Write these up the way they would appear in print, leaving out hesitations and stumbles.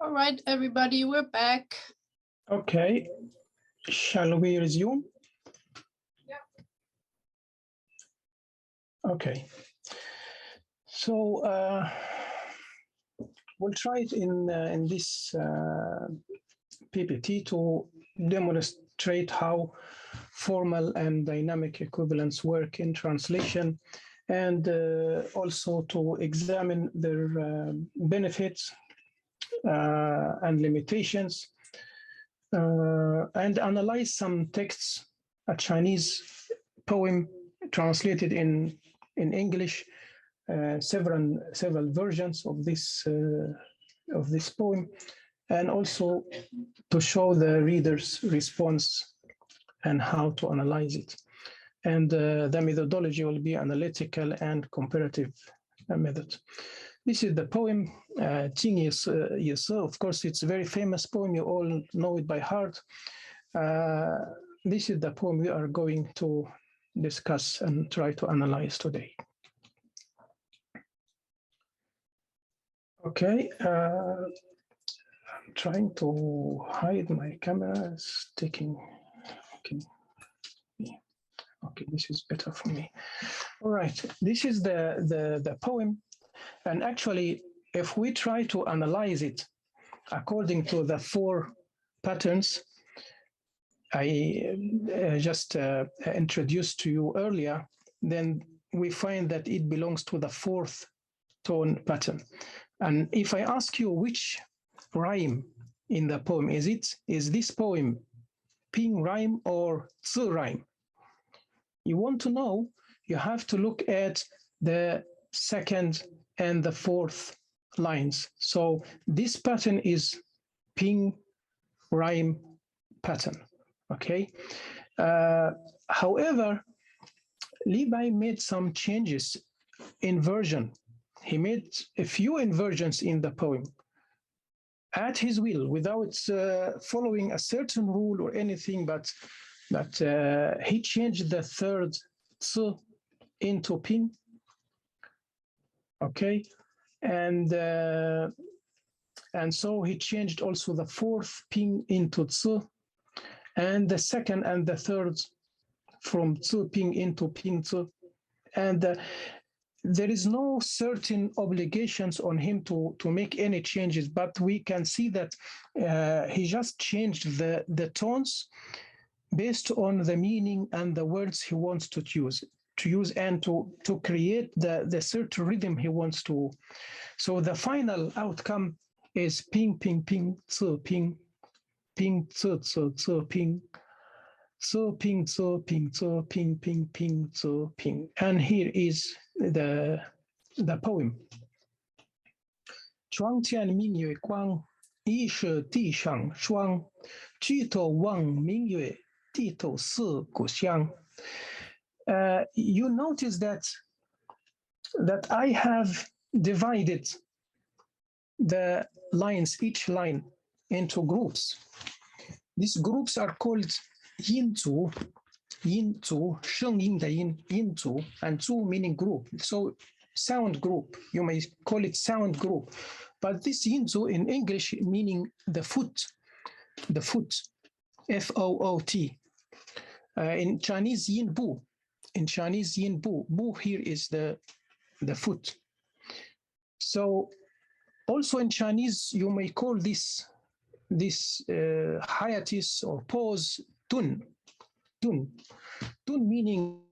All right, everybody, we're back. Okay, shall we resume? Yeah. Okay, so we'll try it in this PPT to demonstrate how formal and dynamic equivalents work in translation, and also to examine their benefits and limitations, and analyze some texts, a Chinese poem translated in English, several versions of this poem, and also to show the reader's response and how to analyze it. And the methodology will be analytical and comparative method. This is the poem, Jing Yise. Of course, it's a very famous poem. You all know it by heart. This is the poem we are going to discuss and try to analyze today. Okay, I'm trying to hide my camera. It's taking, okay, this is better for me. All right, this is the poem. And actually, if we try to analyze it according to the four patterns I just introduced to you earlier, then we find that it belongs to the fourth tone pattern. And if I ask you which rhyme in the poem is this poem ping rhyme or zi rhyme? You want to know, you have to look at the second and the fourth lines. So this pattern is ping rhyme pattern, okay? However, Levi made some changes in version. He made a few inversions in the poem at his will, without following a certain rule or anything, but he changed the third zi into ping. Okay, and so he changed also the fourth ping into zi, and the second and the third from zi ping into ping zi, and there is no certain obligations on him to make any changes, but we can see that he just changed the tones based on the meaning and the words he wants to use and to create the certain rhythm he wants to. So the final outcome is ping, ping, ping, zi, ping, ping, zi, zi, zi, ping, zi, ping, zi, ping, zi, ping, ping, ping, zi, ping. And here is the poem. 床前明月光，疑是地上霜。举头望明月，低头思故乡。You notice that I have divided the lines, each line, into groups. These groups are called 音组, 声音的音, 音组, and 组 meaning group. So sound group, you may call it sound group. But this 音组 in English meaning the foot, F-O-O-T. In Chinese, 音部. In Chinese, 音部. Bu here is the foot. So also in Chinese, you may call this hiatus or pause tun. Tun meaning,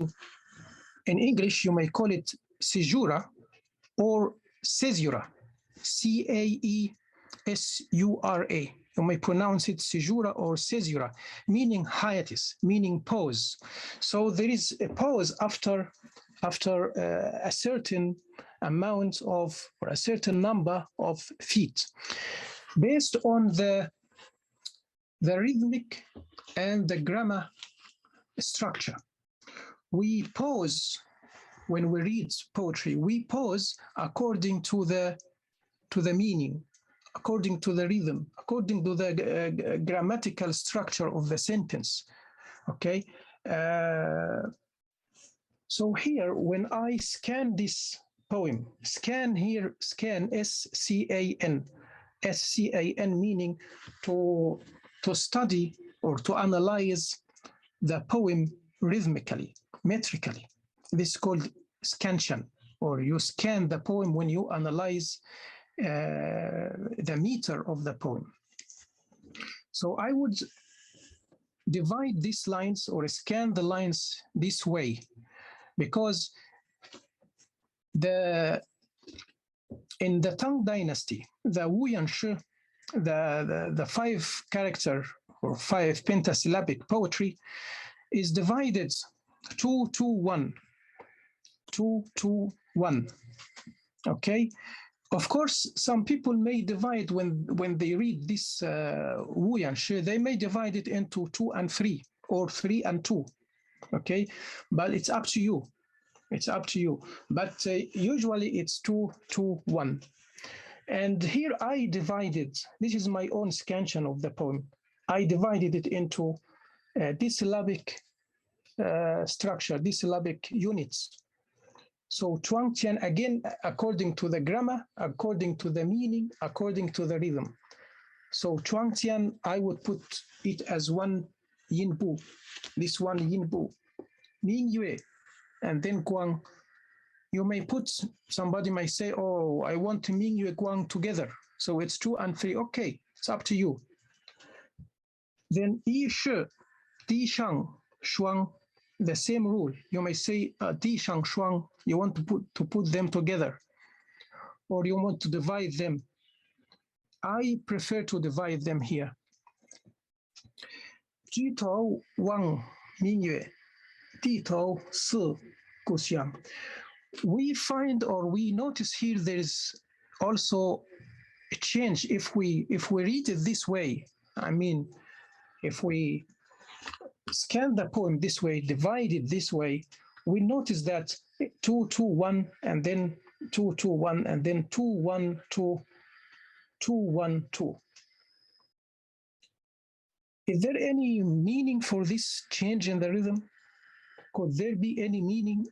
in English, you may call it caesura or caesura, C-A-E-S-U-R-A. You may pronounce it caesura or caesura, meaning hiatus, meaning pause. So there is a pause after a certain amount of, or a certain number of feet, based on the rhythmic and the grammar structure. We pause when we read poetry. We pause according to the meaning, according to the rhythm, according to the grammatical structure of the sentence. Okay. So here, when I scan this poem, scan here, scan, S-C-A-N, SCAN, meaning to study or to analyze the poem rhythmically, metrically. This is called scansion, or you scan the poem when you analyze the meter of the poem. So I would divide these lines or scan the lines this way, because in the Tang dynasty, the Wu Yanshi, the 5-character or 5 pentasyllabic poetry is divided 2-2-1, 2-2-1. Okay. Of course, some people may divide when they read this Wu Yanshi, they may divide it into 2 and 3 or 3 and 2. Okay, but it's up to you. It's up to you. But usually it's 2-2-1. And here I divided, this is my own scansion of the poem. I divided it into dissyllabic structure, dissyllabic units. So Chuang Tian, again, according to the grammar, according to the meaning, according to the rhythm. So Chuang Tian, I would put it as 1 yin bu, this 1 yin bu, Ming Yue, and then Guang. You may put, somebody might say, oh, I want to Ming Yue Guang together. So it's 2 and 3. Okay, it's up to you. Then Yi Shi, Di Shang, Shuang, the same rule. You may say Di Shang Shuang, you want to put them together, or you want to divide them. I prefer to divide them here. Ji Tou Wang Ming Yue, Di Tou Si Gu Xiang. We find, or we notice here, there is also a change if we read it this way. I mean, if we scan the poem this way, divide it this way, we notice that 2-2-1, and then 2-2-1, and then 2-1-2, 2-1-2. Is there any meaning for this change in the rhythm? Could there be any meaning?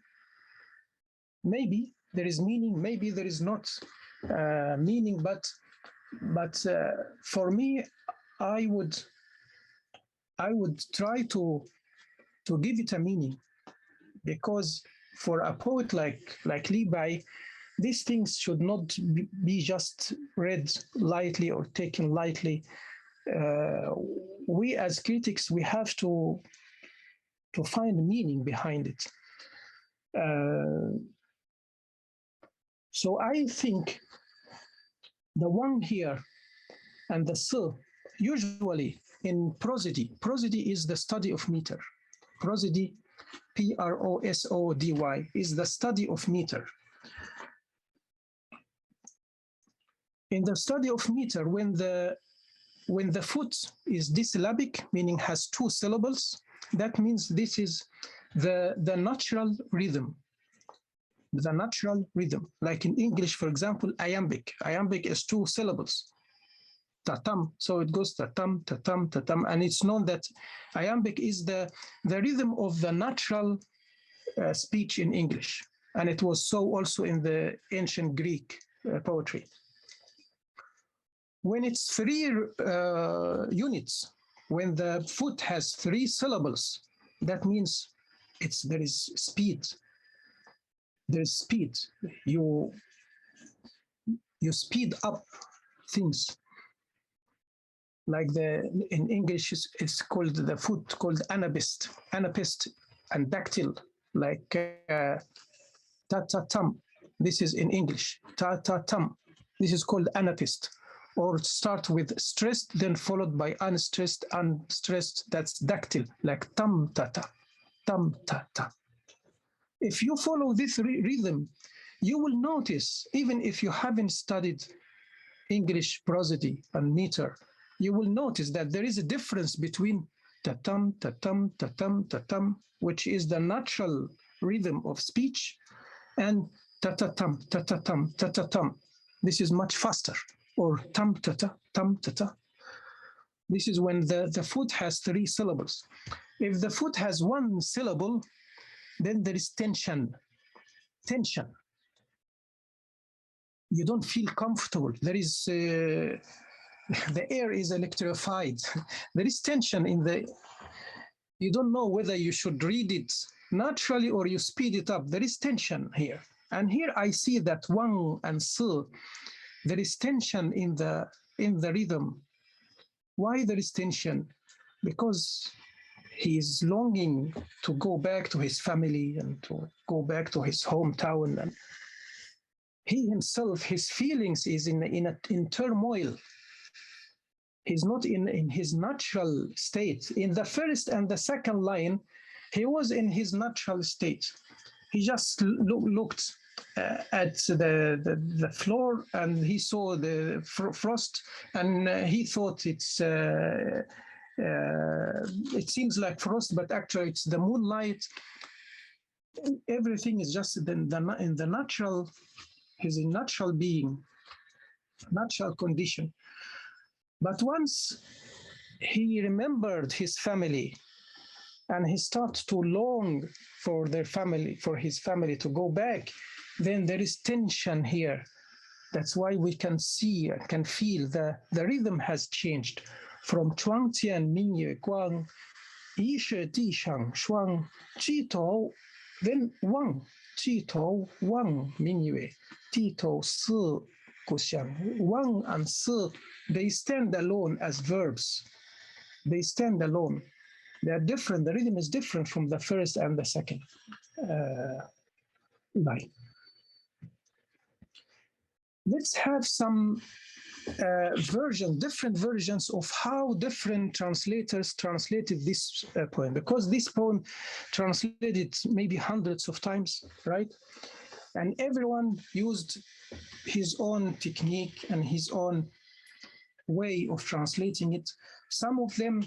Maybe there is meaning, maybe there is not meaning, but for me, I would try to give it a meaning, because for a poet like Li Bai, these things should not be just read lightly or taken lightly. We as critics, we have to find meaning behind it. So I think the one here and the si, usually in prosody is the study of meter. Prosody, Prosody, is the study of meter. In the study of meter, when the foot is dissyllabic, meaning has 2 syllables, that means this is the natural rhythm. The natural rhythm, like in English, for example, iambic. Iambic is 2 syllables. Tatam, so it goes tatam, tatam, tatam, and it's known that iambic is the rhythm of the natural speech in English, and it was so also in the ancient Greek poetry. When it's 3 units, when the foot has 3 syllables, that means there is speed. There's speed. You speed up things. Like in English, it's called the foot called anapist and dactyl, like ta-ta-tum. This is in English, ta-ta-tum. This is called anapist. Or start with stressed, then followed by unstressed, that's dactyl, like tam-ta-ta, tam-ta-ta. If you follow this rhythm, you will notice, even if you haven't studied English prosody and meter, you will notice that there is a difference between tatam, tatam, tatam, tatam, which is the natural rhythm of speech, and tatatam, tatatam, tatatam. This is much faster, or tam, tata, tam, tata. This is when the foot has 3 syllables. If the foot has 1 syllable, then there is tension. Tension. you don't feel comfortable. There is, the air is electrified. There is tension in the, you don't know whether you should read it naturally or you speed it up. There is tension here. And here I see that wang and si, there is tension in the rhythm. Why there is tension? Because he is longing to go back to his family and to go back to his hometown. And he himself, his feelings is in turmoil. He's not in his natural state. In the first and the second line, he was in his natural state. He just looked at the floor and he saw the frost and he thought it seems like frost, but actually it's the moonlight. Everything is just in the natural, he's in natural being, natural condition. But once he remembered his family and he started to long for their family, for his family to go back, then there is tension here. That's why we can see and can feel the rhythm has changed from chuang tian min yue guang, yi she di shang shuang, ji tou, then wang, ji tou wang min yue, di tou si gu xiang. Wang and si, they stand alone as verbs. They stand alone. They are different. The rhythm is different from the first and the second line. Let's have some different versions of how different translators translated this poem, because this poem translated maybe hundreds of times, right? And everyone used his own technique and his own way of translating it. Some of them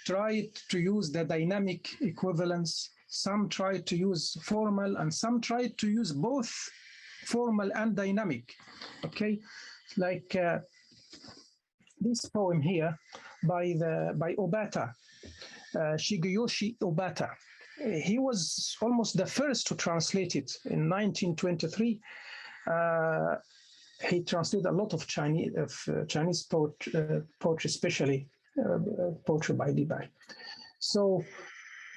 tried to use the dynamic equivalence, some tried to use formal, and some tried to use both formal and dynamic. Okay, like this poem here by Obata, Shigeyoshi Obata. He was almost the first to translate it in 1923. He translated a lot of Chinese poetry, especially poetry by Li Bai. So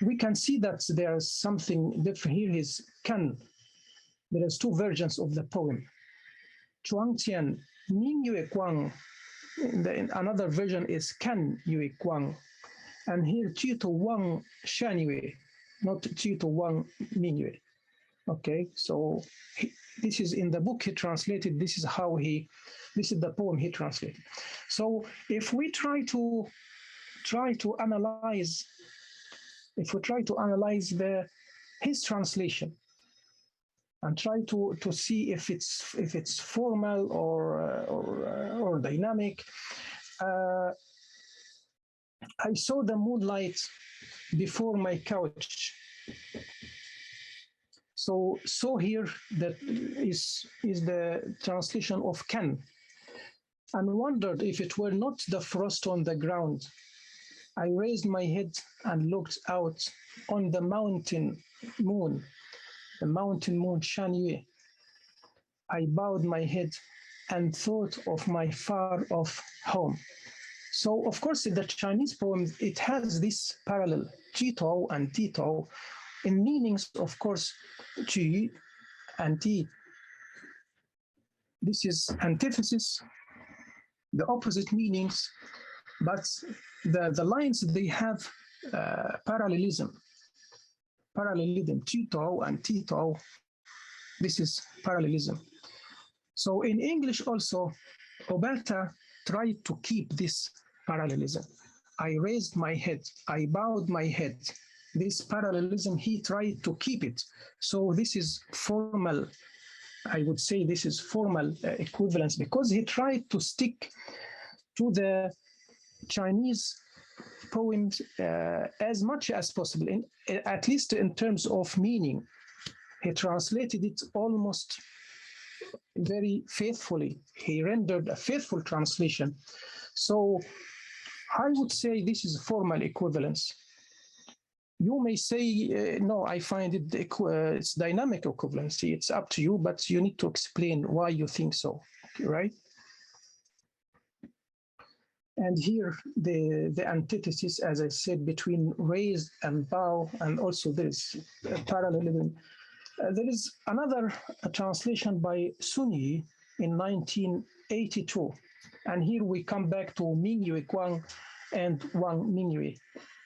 we can see that there's something different here. Is kan. There is two versions of the poem. Chuang Tian Ning Yue Guang. Another version is Kan Yue Guang. And here Chito Wang Shan Yue, not Chito Wang Min Yue. Okay, so this is in the book he translated. This is the poem he translated. So if we try to analyze, his translation and try to see if it's formal or dynamic, I saw the moonlight before my couch. So here that is the translation of Kan, and wondered if it were not the frost on the ground. I raised my head and looked out on the mountain moon, Shan Yue. I bowed my head and thought of my far off home. So of course in the Chinese poem, it has this parallel, Jitou and Ditou, in meanings, of course, Ju and Di. This is antithesis, the opposite meanings, but the lines, they have parallelism. Jitou and Ditou, this is parallelism. So in English also, Obata tried to keep this parallelism. I raised my head, I bowed my head. This parallelism, he tried to keep it. So this is formal, I would say this is formal equivalence, because he tried to stick to the Chinese poems as much as possible, at least in terms of meaning. He translated it almost very faithfully. He rendered a faithful translation. So I would say this is formal equivalence. You may say, no, I find it's dynamic equivalency. It's up to you, but you need to explain why you think so, right? And here, the antithesis, as I said, between raise and bow, and also there's a parallelism. There is another translation by Sunyi in 1982. And here we come back to Mingyue Guang and Wang Mingyue,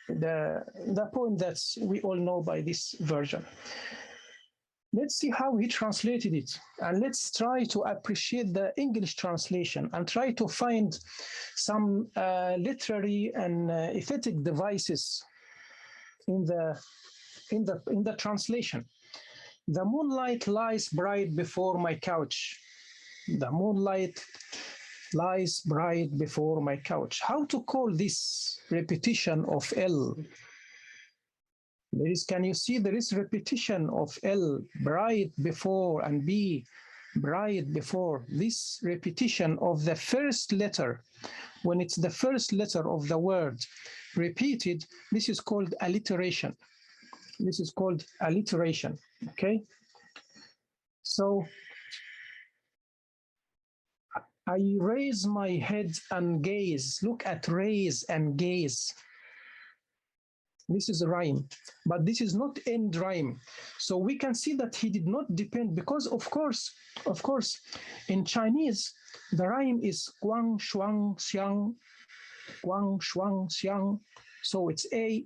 the poem that we all know by this version. Let's see how he translated it, and let's try to appreciate the English translation and try to find some literary and aesthetic devices in the translation. The moonlight lies bright before my couch. The moonlight lies bright before my couch. How to call this repetition of L? Can you see there is repetition of L, bright before, and B, bright before. This repetition of the first letter, when it's the first letter of the word repeated, this is called alliteration. This is called alliteration, okay? So I raise my head and gaze. Look at raise and gaze. This is a rhyme, but this is not end rhyme. So we can see that he did not depend, because of course, in Chinese, the rhyme is guang shuang xiang, guang shuang xiang. So it's A,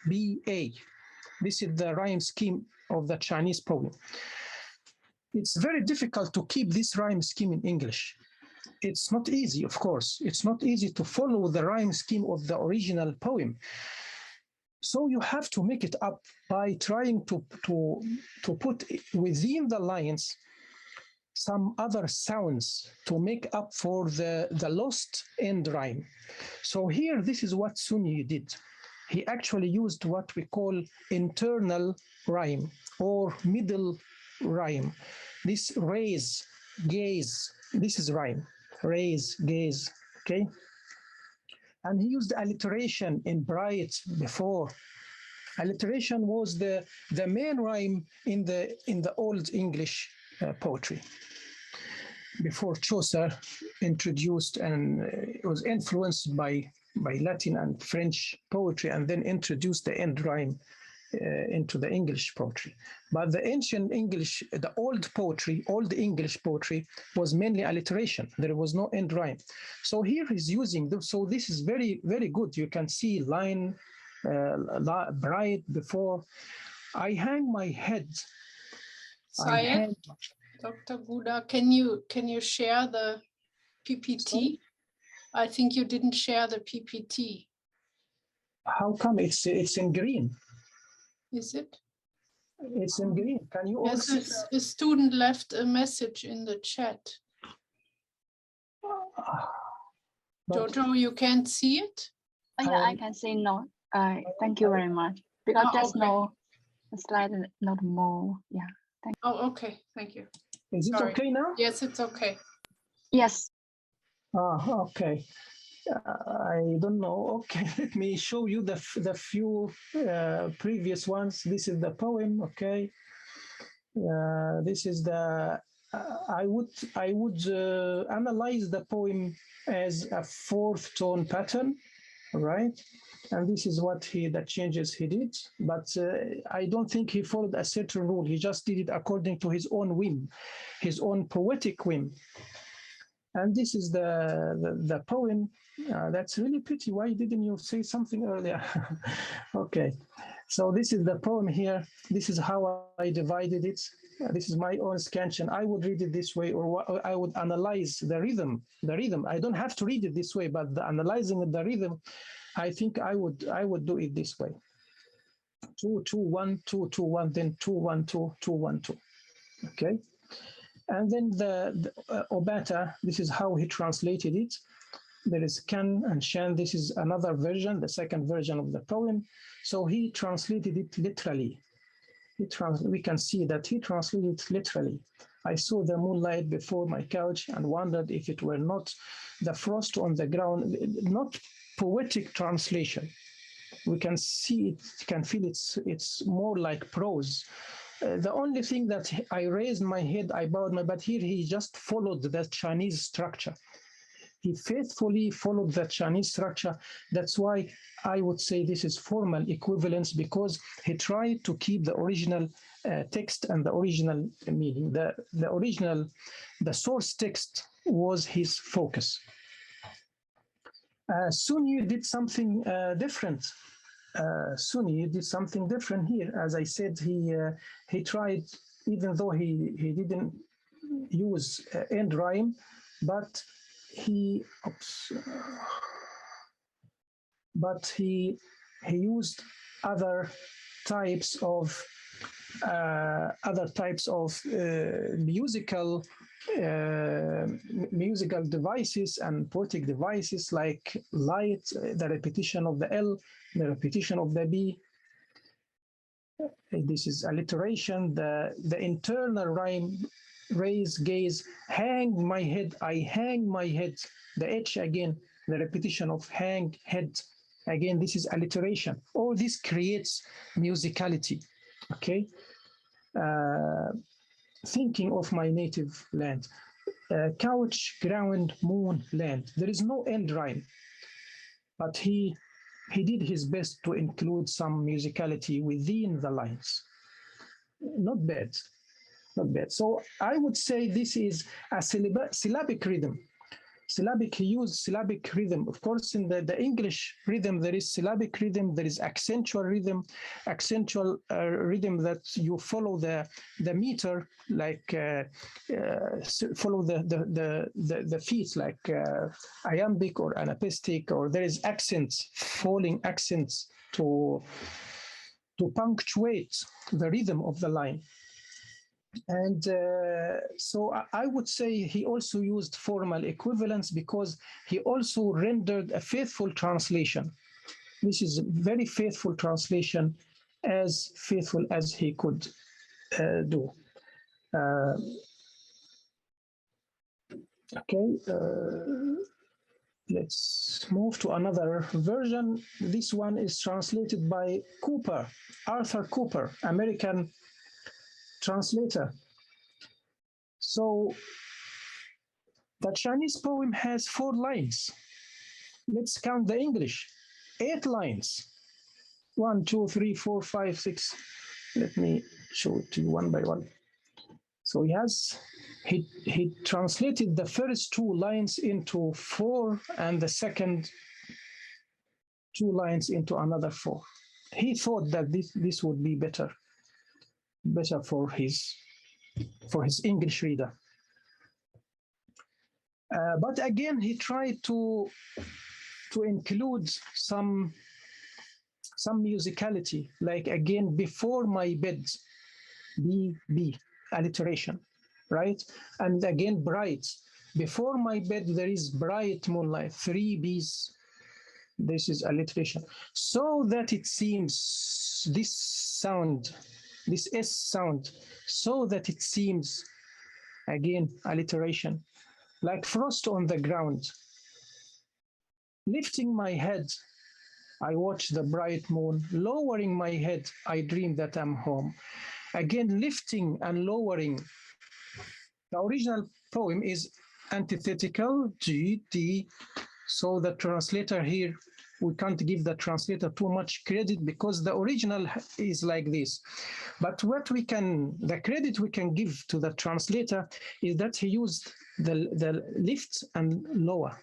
B, A. This is the rhyme scheme of the Chinese poem. It's very difficult to keep this rhyme scheme in English. It's not easy, of course. It's not easy to follow the rhyme scheme of the original poem. So you have to make it up by trying to put within the lines some other sounds to make up for the lost end rhyme. So here, this is what Sunyi did. He actually used what we call internal rhyme or middle rhyme. This raise, gaze, this is rhyme. Raise, gaze, okay? And he used alliteration in bright before. Alliteration was the main rhyme in the Old English poetry. Before Chaucer introduced, and it was influenced by Latin and French poetry, and then introduced the end rhyme into the English poetry. But the ancient English, the old poetry, old English poetry was mainly alliteration. There was no end rhyme. So here he's using them. So this is very, very good. You can see line, bright before. I hang my head. Syed, Dr. Gouda, can you share the PPT? Sorry? I think you didn't share the PPT. How come it's in green? Is it? It's in green. Can you all see? Yes, a student left a message in the chat. Jojo, you can't see it? Oh, yeah, I can see no. Thank you very much. Because there's okay. no slide, not more. Yeah. Thank you. Oh, okay. Thank you. Is it okay now? Yes, it's okay. Yes. Okay. I don't know. Okay, let me show you the few previous ones. This is the poem. Okay. This is the. I would analyze the poem as a fourth tone pattern, right? And this is what the changes he did. But I don't think he followed a certain rule. He just did it according to his own whim, his own poetic whim. And this is the poem. That's really pretty. Why didn't you say something earlier? Okay, so this is the poem here. This is how I divided it. This is my own scansion. I would read it this way, or I would analyze the rhythm. I don't have to read it this way, but the analyzing the rhythm, I think I would do it this way. 2 2 1 2 2 1, then 2 1 2 2 1 2. Okay. And then the Obata, this is how he translated it. There is Kan and Shan. This is another version, the second version of the poem. So he translated it literally. We can see that he translated it literally. I saw the moonlight before my couch and wondered if it were not the frost on the ground. Not poetic translation. We can see it, can feel it's more like prose. The only thing that I raised my head, I bowed my, but here he just followed the Chinese structure. He faithfully followed the Chinese structure. That's why I would say this is formal equivalence, because he tried to keep the original text and the original meaning. The source text was his focus. Sunyi did something different. Sunyi did something different here. As I said, he tried, even though he didn't use end rhyme, but he used other types of musical devices and poetic devices, like light, the repetition of the L, the repetition of the B. This is alliteration, the internal rhyme, raise, gaze, hang my head, I hang my head, the H again, the repetition of hang, head. Again, this is alliteration. All this creates musicality, okay? Thinking of my native land. Couch, ground, moon, land. There is no end rhyme, but he did his best to include some musicality within the lines. Not bad, not bad. So I would say this is a syllabic rhythm. He used syllabic rhythm. Of course, in the English rhythm, there is syllabic rhythm, there is accentual rhythm, rhythm that you follow the meter, like follow the feet, like iambic or anapistic, or there is accents, falling accents to punctuate the rhythm of the line. And so I would say he also used formal equivalence, because he also rendered a faithful translation. This is a very faithful translation, as faithful as he could do. Okay, let's move to another version. This one is translated by Cooper, Arthur Cooper, American translator. So the Chinese poem has 4 lines. Let's count the English. 8 lines. 1, 2, 3, 4, 5, 6. Let me show it to you one by one. So he translated the first 2 lines into 4, and the second 2 lines into another 4. He thought that this would be better for his English reader. But again, he tried to include some musicality, like again, before my bed, B, alliteration, right? And again, bright. Before my bed, there is bright moonlight, 3 B's. This is alliteration. So that it seems this sound, this S sound, so that it seems, again, alliteration, like frost on the ground. Lifting my head, I watch the bright moon. Lowering my head, I dream that I'm home. Again, lifting and lowering. The original poem is antithetical, G, D. So the translator here, we can't give the translator too much credit, because the original is like this. But the credit we can give to the translator is that he used the lift and lower.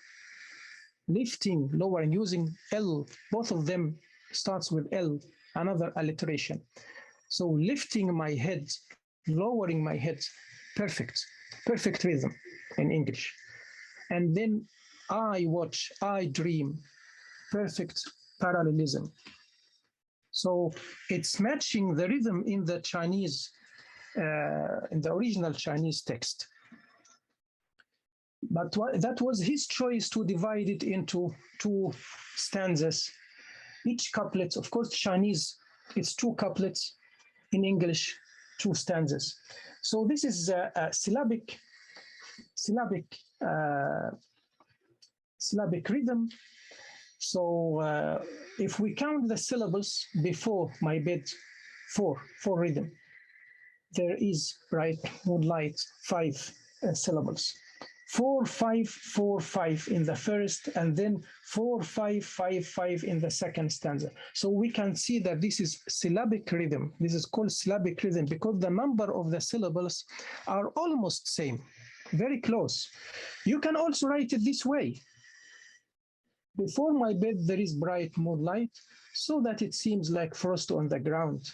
Lifting, lowering, using L, both of them starts with L, another alliteration. So lifting my head, lowering my head, perfect rhythm in English. And then I watch, I dream, perfect parallelism. So it's matching the rhythm in the Chinese, in the original Chinese text. But that was his choice to divide it into 2 stanzas. Each couplet, of course, Chinese, it's 2 couplets. In English, 2 stanzas. So this is a syllabic rhythm. So if we count the syllables before my bed, four rhythm, there is bright moonlight 5 syllables. 4, 5, 4, 5 in the first, and then 4, 5, 5, 5 in the second stanza. So we can see that this is syllabic rhythm. This is called syllabic rhythm because the number of the syllables are almost same, very close. You can also write it this way. Before my bed, there is bright moonlight, so that it seems like frost on the ground.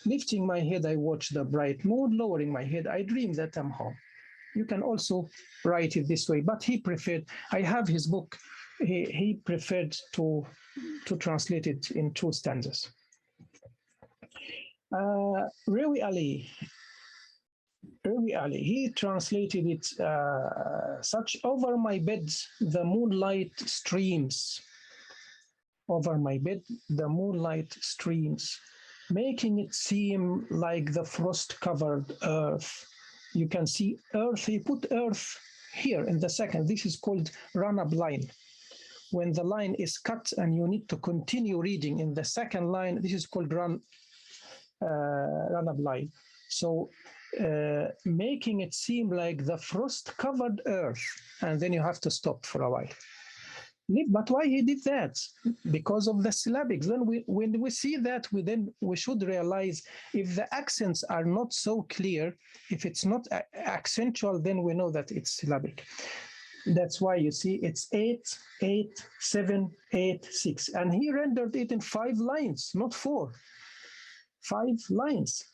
Lifting my head, I watch the bright moon. Lowering my head, I dream that I'm home. You can also write it this way, but he preferred, I have his book, he preferred to translate it in 2 stanzas. Rawi Ali, he translated it such: over my bed, the moonlight streams. Over my bed, the moonlight streams, making it seem like the frost-covered earth. You can see earth, he put earth here in the second. This is called run-up line. When the line is cut and you need to continue reading in the second line, this is called run-up line. So making it seem like the frost-covered earth, and then you have to stop for a while. But why he did that? Because of the syllabics. Then when we see that, we should realize if the accents are not so clear, if it's not accentual, then we know that it's syllabic. That's why you see it's 8, 8, 7, 8, 6. And he rendered it in 5 lines, not 4. 5 lines.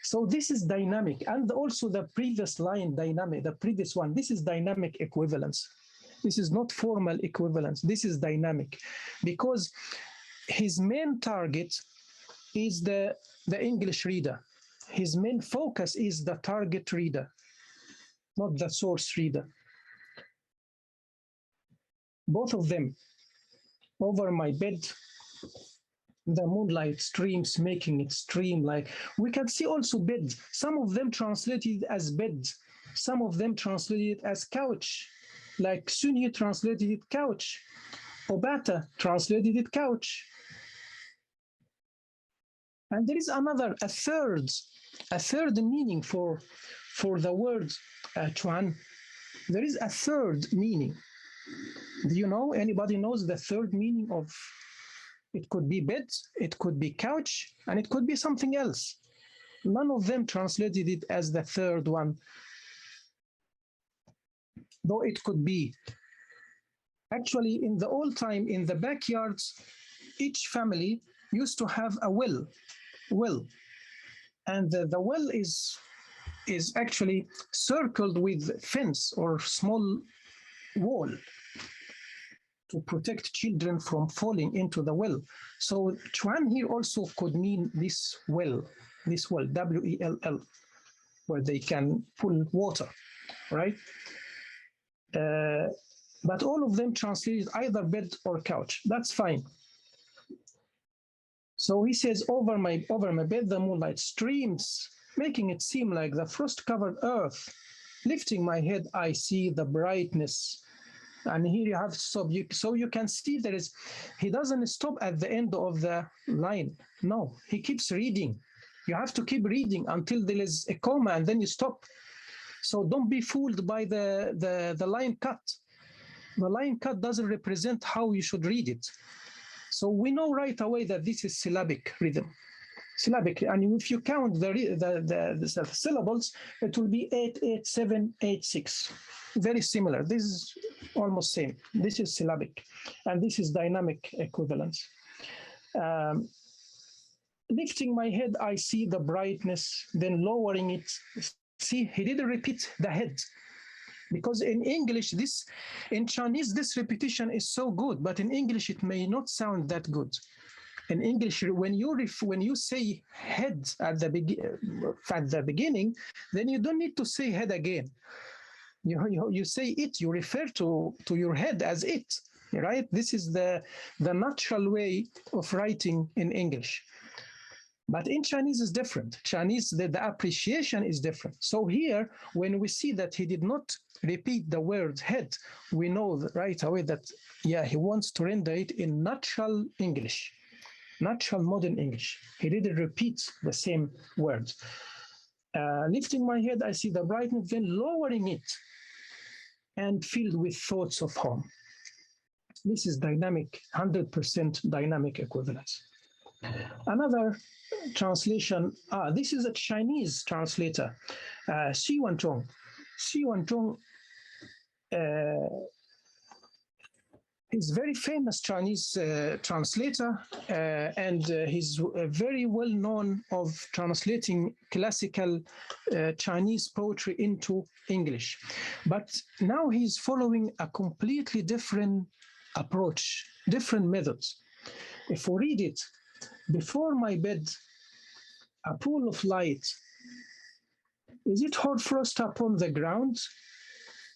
So this is dynamic. And also the previous line, dynamic, the previous one, this is dynamic equivalence. This is not formal equivalence. This is dynamic, because his main target is the English reader. His main focus is the target reader, not the source reader. Both of them. Over my bed, the moonlight streams, making it stream like. We can see also bed. Some of them translated as bed. Some of them translated as couch. Like Sunni translated it couch. Obata translated it couch. And there is a third meaning for the word chuan. There is a third meaning. Do you know, anybody knows the third meaning of, it could be bed, it could be couch, and it could be something else. None of them translated it as the third one. Though it could be. Actually, in the old time, in the backyards, each family used to have a well. And the well is actually circled with fence or small wall to protect children from falling into the well. So chuan here also could mean this well, W-E-L-L, where they can pull water, right? But all of them translated either bed or couch. That's fine. So he says, over my bed, the moonlight streams, making it seem like the frost-covered earth. Lifting my head, I see the brightness. And here you have to stop. So you can see he doesn't stop at the end of the line. No, he keeps reading. You have to keep reading until there is a comma, and then you stop. So don't be fooled by the line cut. The line cut doesn't represent how you should read it. So we know right away that this is syllabic rhythm. Syllabic, and if you count the syllables, it will be 8, 8, 7, 8, 6. Very similar. This is almost same. This is syllabic, and this is dynamic equivalence. Lifting my head, I see the brightness, then lowering it. See, he didn't repeat the head. Because in English, in Chinese, this repetition is so good, but in English, it may not sound that good. In English, when you say head at the beginning, then you don't need to say head again. You say it, you refer to your head as it, right? This is the natural way of writing in English. But in Chinese is different. Chinese, the appreciation is different. So here, when we see that he did not repeat the word head, we know right away that, yeah, he wants to render it in natural English, natural modern English. He didn't repeat the same word. Lifting my head, I see the brightness, then lowering it and filled with thoughts of home. This is dynamic, 100% dynamic equivalence. Another translation, this is a Chinese translator, Xi Wanzhong. Xi Wanzhong is a very famous Chinese translator, and he's very well known of translating classical Chinese poetry into English. But now he's following a completely different approach, different methods. If we read it, before my bed, a pool of light. Is it hot frost upon the ground?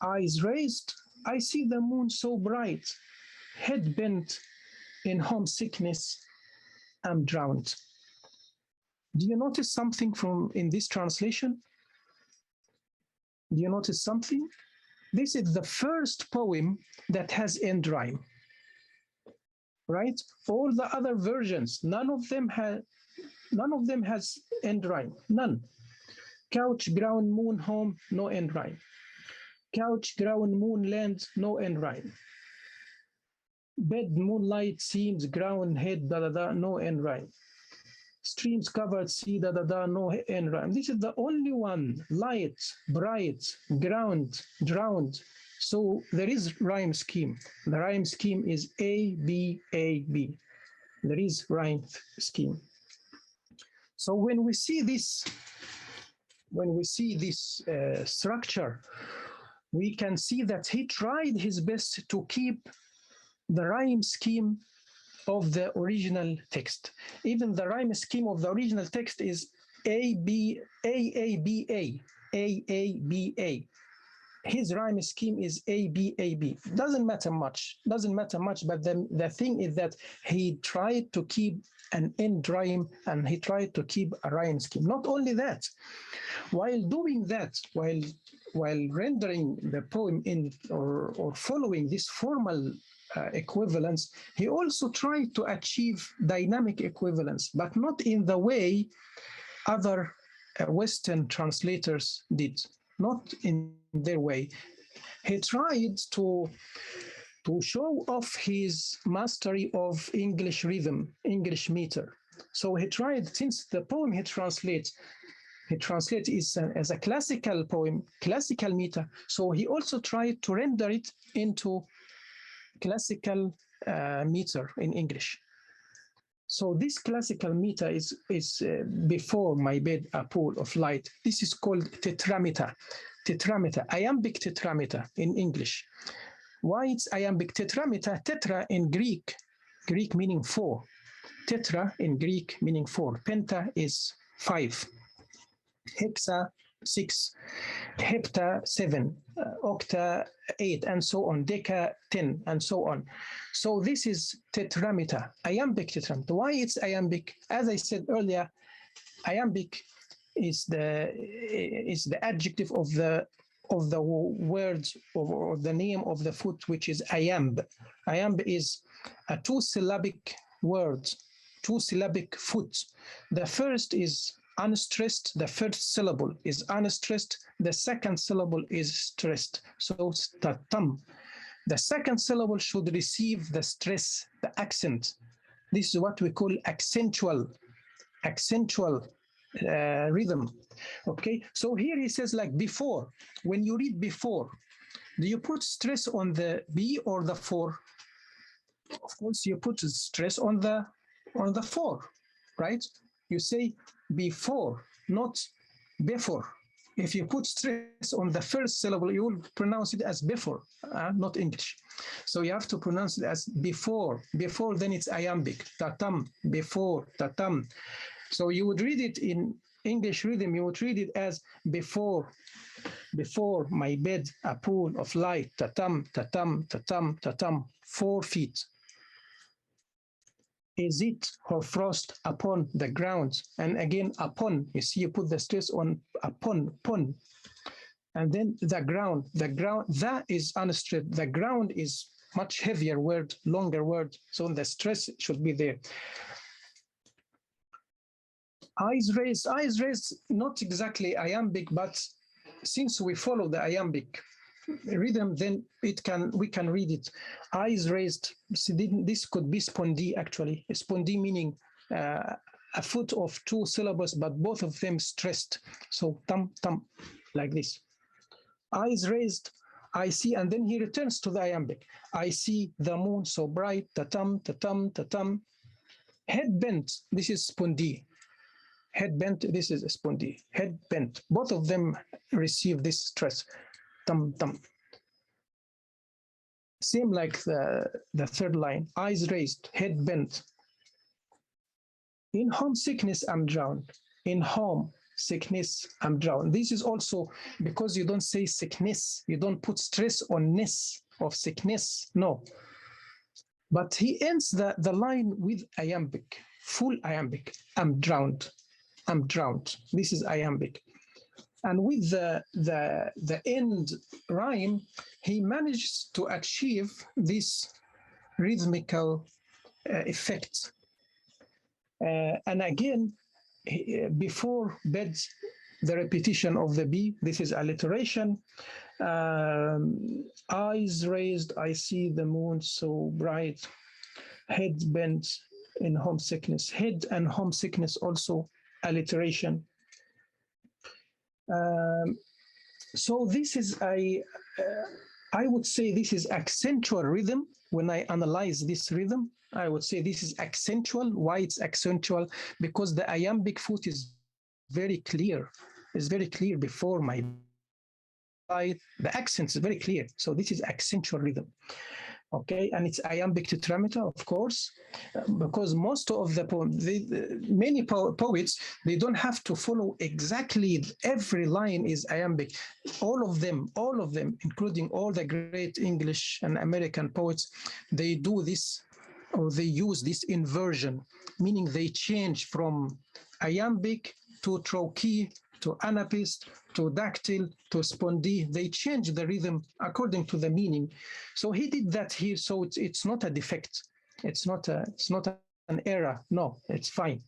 Eyes raised, I see the moon so bright. Head bent in homesickness, I'm drowned. Do you notice something in this translation? Do you notice something? This is the first poem that has end rhyme, right? All the other versions, none of them has end rhyme, none. Couch, ground, moon, home, no end rhyme. Couch, ground, moon, land, no end rhyme. Bed, moonlight, seams, ground, head, da da da, no end rhyme. Streams covered, sea, da da da, no end rhyme. This is the only one, light, bright, ground, drowned. So there is rhyme scheme. The rhyme scheme is A, B, A, B. There is rhyme scheme. So when we see this structure, we can see that he tried his best to keep the rhyme scheme of the original text. Even the rhyme scheme of the original text is A, B, A, B, A, A, B, A. His rhyme scheme is A, B, A, B. Doesn't matter much, but the thing is that he tried to keep an end rhyme and he tried to keep a rhyme scheme. Not only that, while doing that, while rendering the poem in or following this formal equivalence, he also tried to achieve dynamic equivalence, but not in the way other Western translators did, not in their way. He tried to show off his mastery of English rhythm, English meter. So he tried, since the poem he translates is as a classical poem, classical meter, so he also tried to render it into classical meter in English. So this classical meter is before my bed, a pool of light. This is called tetrameter, iambic tetrameter in English. Why it's iambic tetrameter? Tetra in Greek meaning four. Tetra in Greek meaning four. Penta is 5. Hexa 6, hepta 7, octa 8, and so on, deca 10, and so on. So this is tetrameter, iambic tetrameter. Why it's iambic? As I said earlier, iambic is the adjective of the words or the name of the foot, which is iamb. Iamb is a 2-syllabic word, 2-syllabic foot. The first is unstressed, the first syllable is unstressed, the second syllable is stressed. So tatam. The second syllable should receive the stress, the accent. This is what we call accentual rhythm. Okay, so here he says like before. When you read before, do you put stress on the B or the 4? Of course, you put stress on the 4, right? You say before, not before. If you put stress on the first syllable, you will pronounce it as before, not English. So you have to pronounce it as before. Before, then it's iambic. Tatam, before, tatam. So you would read it in English rhythm, you would read it as before my bed, a pool of light, tatam, tatam, tatam, tatam, 4 feet. Is it hoarfrost upon the ground? And again, upon, you see, you put the stress on upon. And then the ground, that is unstressed. The ground is much heavier word, longer word, so the stress should be there. Eyes raised, not exactly iambic, but since we follow the iambic rhythm, then we can read it. Eyes raised. So this could be spondee actually. Spondee meaning a foot of two syllables, but both of them stressed. So tam tam, like this. Eyes raised. I see, and then he returns to the iambic. I see the moon so bright. Ta tam ta tam ta tam. Head bent. This is spondee. Head bent. This is spondee. Head bent. Both of them receive this stress. Tum, tum. Same like the third line, eyes raised, head bent. In homesickness, I'm drowned. In homesickness, I'm drowned. This is also because you don't say sickness, you don't put stress on ness of sickness, no. But he ends the line with iambic, full iambic. I'm drowned, I'm drowned. This is iambic. And with the end rhyme, he managed to achieve this rhythmical effect. And again, before bed, the repetition of the B, this is alliteration. Eyes raised, I see the moon so bright. Head bent in homesickness. Head and homesickness also alliteration. So this is I would say this is accentual rhythm. When I analyze this rhythm, I would say this is accentual. Why it's accentual? Because the iambic foot is very clear. It's very clear before my side. The accent is very clear. So this is accentual rhythm. Okay, and it's iambic tetrameter, of course, because most of the poems, many poets, they don't have to follow exactly every line is iambic. All of them, including all the great English and American poets, they do this, or they use this inversion, meaning they change from iambic to trochee, to anapist, to dactyl, to spondee. They change the rhythm according to the meaning. So he did that here. So it's not a defect. It's not an error. No, it's fine.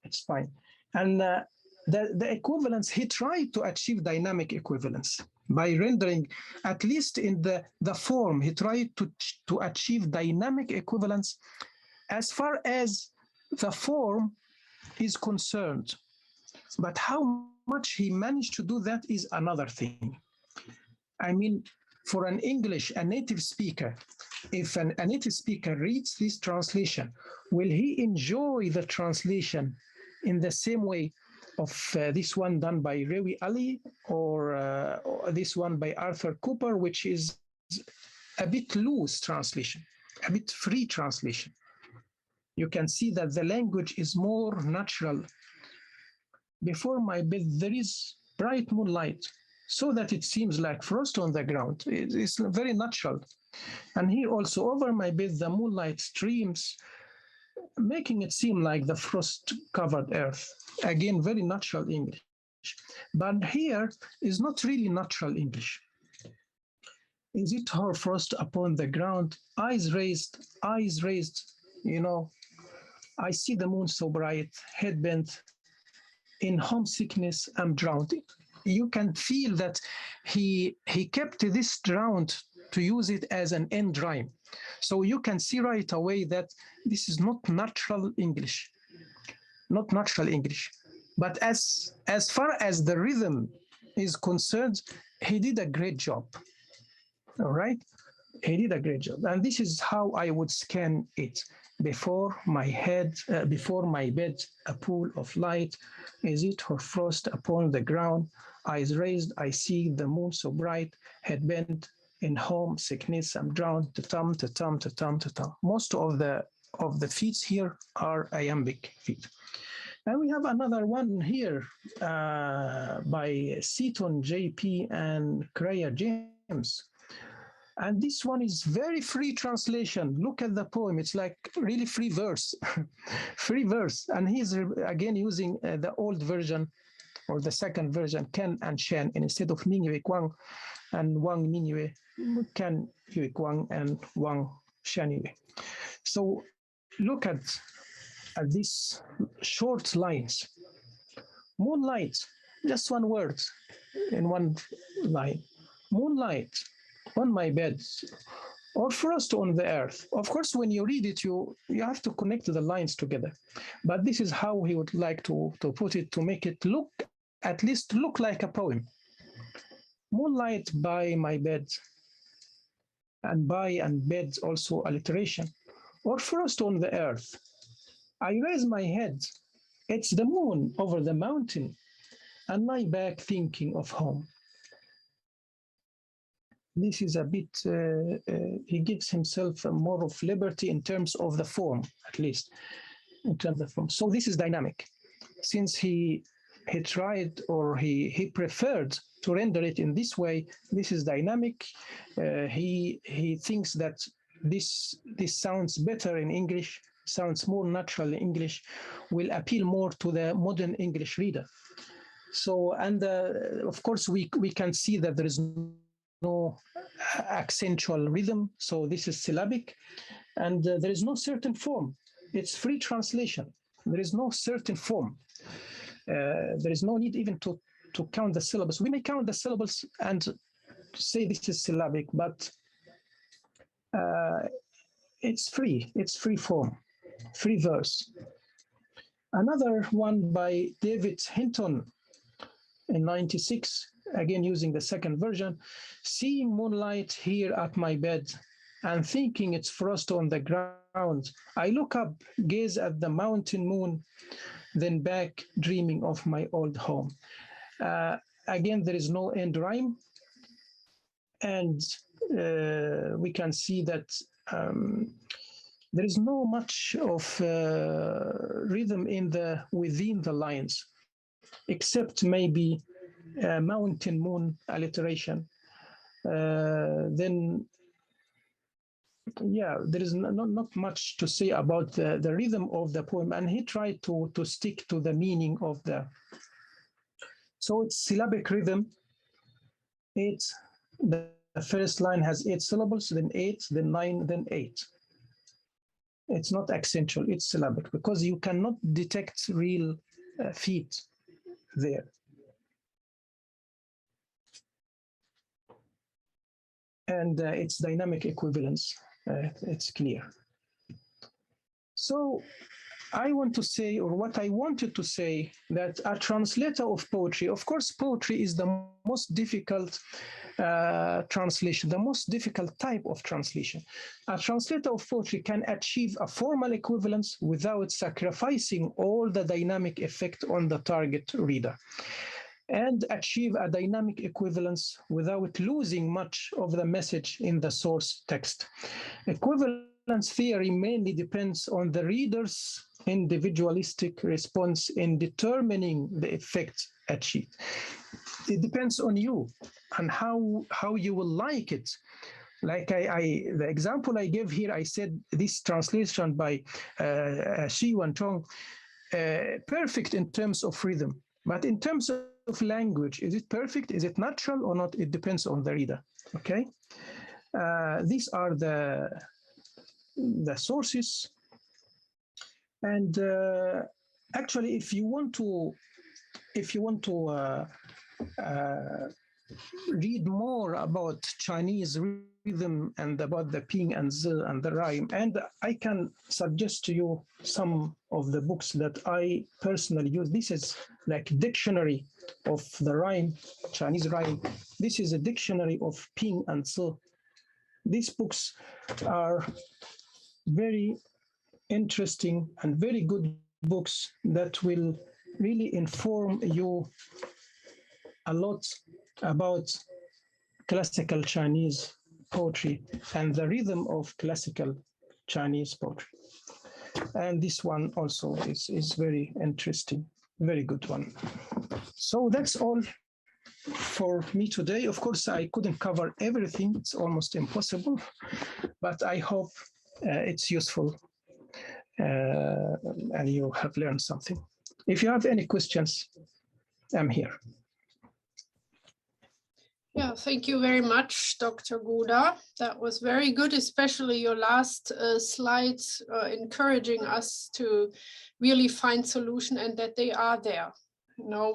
It's fine. And the equivalence, he tried to achieve dynamic equivalence by rendering, at least in the form, he tried to achieve dynamic equivalence as far as the form is concerned. But how much he managed to do that is another thing. I mean, for an English, a native speaker, if a native speaker reads this translation, will he enjoy the translation in the same way of this one done by Rewi Ali or this one by Arthur Cooper, which is a bit loose translation, a bit free translation? You can see that the language is more natural. Before my bed, there is bright moonlight, so that it seems like frost on the ground. It's very natural. And here also, over my bed, the moonlight streams, making it seem like the frost-covered earth. Again, very natural English. But here is not really natural English. Is it hoarfrost upon the ground? Eyes raised, you know. I see the moon so bright, head bent. In homesickness, I'm drowned. You can feel that he kept this drowned to use it as an end rhyme. So you can see right away that this is not natural English, not natural English. But as far as the rhythm is concerned, he did a great job. All right, he did a great job. And this is how I would scan it. Before my bed, a pool of light. Is it hoarfrost upon the ground? Eyes raised, I see the moon so bright. Head bent, in homesickness, I'm drowned. Ta-tum, ta-tum, ta-tum, ta-tum. Most of the feet here are iambic feet. And we have another one here by Seaton, JP, and Creyer James. And this one is very free translation. Look at the poem. It's like really free verse, free verse. And he's again using the old version or the second version, Ken and Shen, instead of Mingyue Kwang and Wang Mingyue, Ken Yue Kwang and Wang Shen. So look at these short lines. Moonlight, just one word in one line. Moonlight on my bed, or frost on the earth. Of course, when you read it, you have to connect the lines together. But this is how he would like to put it, to make it look, at least look like a poem. Moonlight by my bed, and by and bed also alliteration, or frost on the earth. I raise my head, it's the moon over the mountain, and lie back thinking of home. This is a bit, he gives himself more of liberty in terms of the form, at least, in terms of form. So this is dynamic. Since he tried, or he preferred to render it in this way, this is dynamic. He thinks that this sounds better in English, sounds more natural in English, will appeal more to the modern English reader. So, and of course, we can see that there is no accentual rhythm, so this is syllabic, and there is no certain form. It's free translation. There is no certain form. There is no need even to count the syllables. We may count the syllables and say this is syllabic, but it's free. It's free form, free verse. Another one by David Hinton in '96, again using the second version, seeing moonlight here at my bed and thinking it's frost on the ground. I look up, gaze at the mountain moon, then back dreaming of my old home. Again, there is no end rhyme. And we can see that there is no much of rhythm within the lines, except maybe mountain moon alliteration. Then, yeah, there is not much to say about the rhythm of the poem, and he tried to stick to the meaning of the. So it's syllabic rhythm. The first line has 8 syllables, then 8, then 9, then 8. It's not accentual, it's syllabic, because you cannot detect real feet there. And it's dynamic equivalence, it's clear. So I want to say, or what I wanted to say, that a translator of poetry, of course, poetry is the most difficult translation, the most difficult type of translation. A translator of poetry can achieve a formal equivalence without sacrificing all the dynamic effect on the target reader, and achieve a dynamic equivalence without losing much of the message in the source text. Equivalence theory mainly depends on the reader's individualistic response in determining the effect achieved. It depends on you and how you will like it. Like the example I gave here, I said this translation by Xi Wantong, perfect in terms of rhythm, but in terms of language, is it perfect? Is it natural or not? It depends on the reader. Okay, these are the sources, and actually, if you want to read more about Chinese rhythm and about the ping and zi and the rhyme, and I can suggest to you some of the books that I personally use. This is like dictionary of the rhyme, Chinese rhyme. This is a dictionary of ping and zi. These books are very interesting and very good books that will really inform you a lot about classical Chinese poetry and the rhythm of classical Chinese poetry. And this one also is very interesting, very good one. So that's all for me today. Of course, I couldn't cover everything. It's almost impossible, but I hope it's useful and you have learned something. If you have any questions, I'm here. Yeah, thank you very much, Dr. Gouda. That was very good, especially your last slides encouraging us to really find solution and that they are there. You know,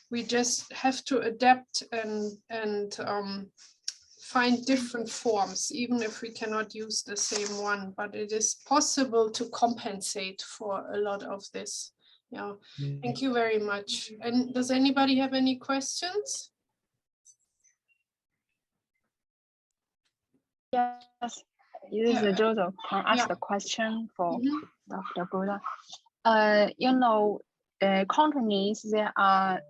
we just have to adapt and find different forms, even if we cannot use the same one, but it is possible to compensate for a lot of this. Yeah, thank you very much. And does anybody have any questions? Yes, this is Joseph. Can I ask a question for Dr. Gouda? You know, Cantonese, there are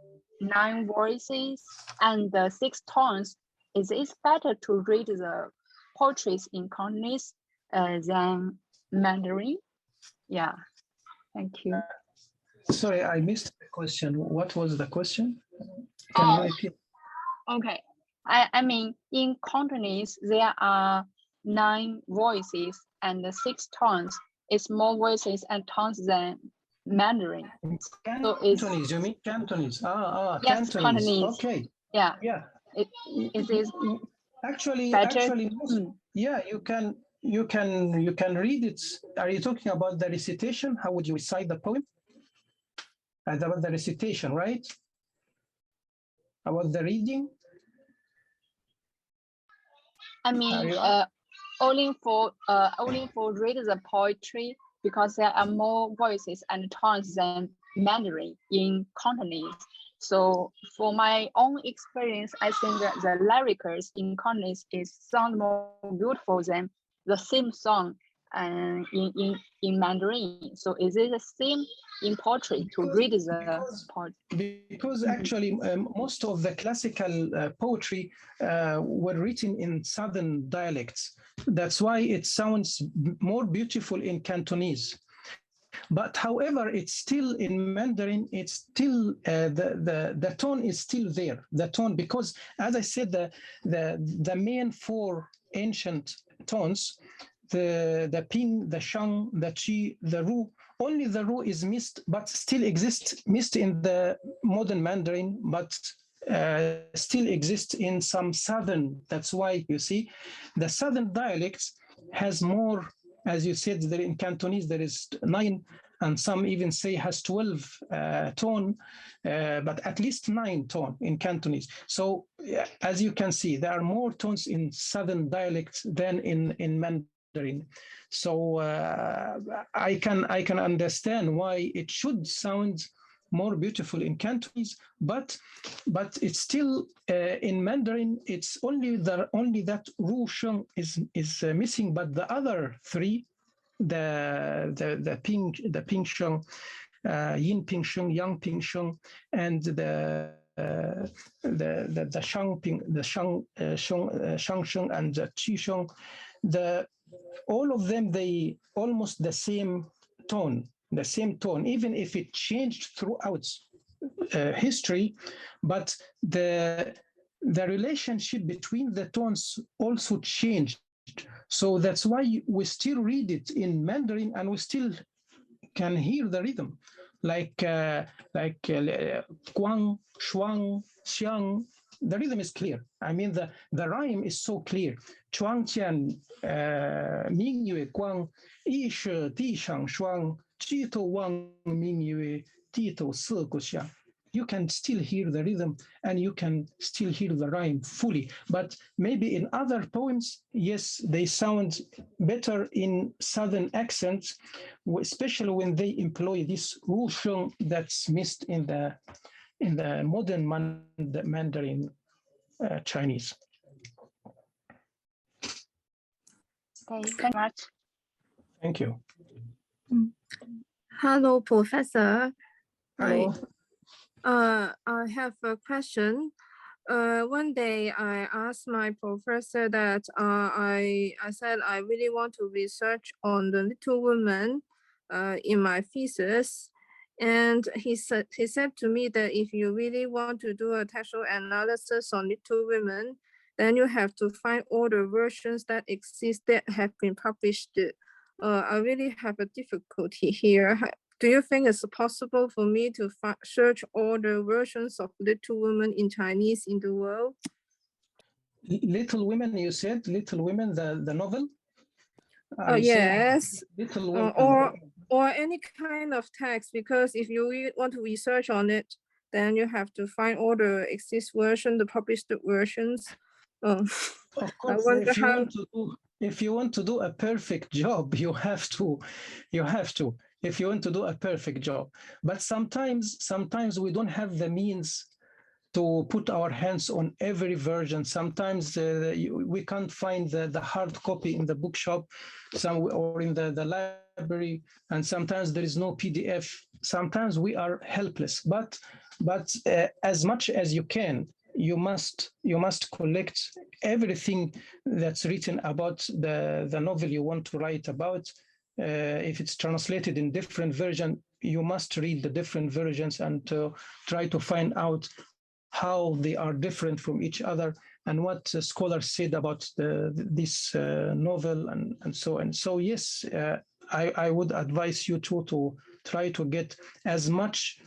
9 voices and 6 tones. Is it better to read the poetries in Cantonese than Mandarin? Yeah, thank you. Sorry, I missed the question. What was the question? Can you repeat? Okay. I mean, in Cantonese, there are 9 voices and 6 tones. It's more voices and tones than Mandarin. Cantonese, so you mean Cantonese? Yes, Cantonese. Okay. Yeah. Yeah. It is actually, better. Yeah, you can read it. Are you talking about the recitation? How would you recite the poem? About the recitation, right? About the reading? I mean, only for read the poetry, because there are more voices and tones than Mandarin in Cantonese. So for my own experience, I think that the lyrics in Cantonese sound more beautiful than the same song in Mandarin. So is it the same in poetry to read the poetry? Because actually most of the classical poetry were written in southern dialects. That's why it sounds more beautiful in Cantonese. But however, it's still in Mandarin, it's still the tone is still there. The tone, because as I said, the main 4 ancient tones, the ping, the shang, the chi, the ru, only the ru is missed, but still exists, missed in the modern Mandarin, but still exists in some southern. That's why you see the southern dialects has more, as you said, there in Cantonese there is 9, and some even say has 12 tone, but at least 9 tone in Cantonese. So as you can see, there are more tones in southern dialects than in Mandarin. So I can understand why it should sound more beautiful in Cantonese, but it's still in Mandarin. It's only that Ru Sheng is missing, but the other 3, the Ping Sheng, Yin Ping Sheng, Yang Ping Sheng, and the Shang Ping, the Shang Sheng, and the Qi Sheng, all of them, they almost the same tone, even if it changed throughout history, but the relationship between the tones also changed. So that's why we still read it in Mandarin and we still can hear the rhythm, like Guang, Shuang, Xiang. The rhythm is clear. I mean, the rhyme is so clear. Chuang Qian, Ming Yue Guang, Yi Shi Di Shang Shuang, Ji To Wang Ming Yue, Di To Si Gu Xiang. You can still hear the rhythm and you can still hear the rhyme fully. But maybe in other poems, yes, they sound better in southern accents, especially when they employ this Ru Sheng that's missed in the modern Mandarin Chinese. Okay, thank you much. Thank you. Hello, Professor. Hello. I have a question. One day I asked my professor that I said I really want to research on the little woman in my thesis. And he said to me that if you really want to do a textual analysis on Little Women, then you have to find all the versions that exist that have been published. I really have a difficulty here. Do you think it's possible for me to search all the versions of Little Women in Chinese in the world? Little Women, you said? Little Women, the novel? Yes. Little Women. Or any kind of text, because if you want to research on it, then you have to find all the exist version, the published versions. Of course, if you want to do a perfect job, you have to. If you want to do a perfect job, but sometimes we don't have the means to put our hands on every version. Sometimes we can't find the hard copy in the bookshop, or in the library, and sometimes there is no PDF. Sometimes we are helpless. But as much as you can, you must collect everything that's written about the novel you want to write about. If it's translated in different version, you must read the different versions and try to find out how they are different from each other and what scholars said about this novel and so on. So yes, I would advise you to try to get as much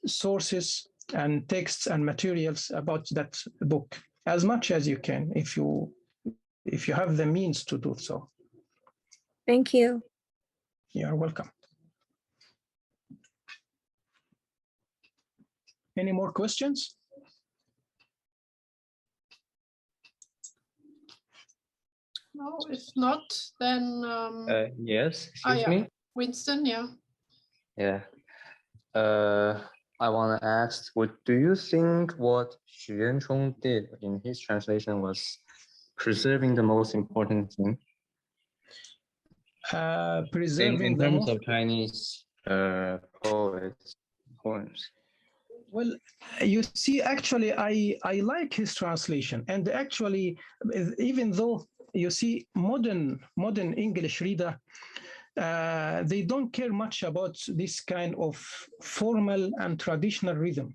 sources and texts and materials about that book as much as you can, if you have the means to do so. Thank you. You're welcome. Any more questions? No, if not, then yes, excuse me. Winston, yeah. Yeah. I want to ask, do you think what Xu Yuanchong did in his translation was preserving the most important thing? Preserving in terms of Chinese poems. Well, you see, actually, I like his translation, and actually, even though you see modern English reader, they don't care much about this kind of formal and traditional rhythm.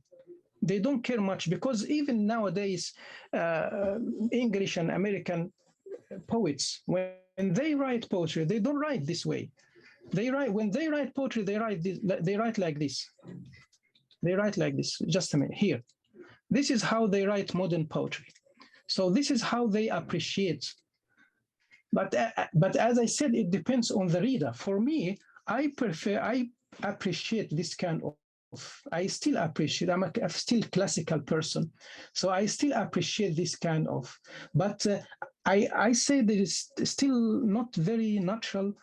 They don't care much, because even nowadays, English and American poets, when they write poetry, they don't write this way. When they write poetry, they write like this. They write like this. Just a minute, here. This is how they write modern poetry. So this is how they appreciate. But as I said, it depends on the reader. For me, I appreciate this kind of, I still appreciate, I'm still classical person. So I still appreciate this kind of, but I say that it's still not very natural.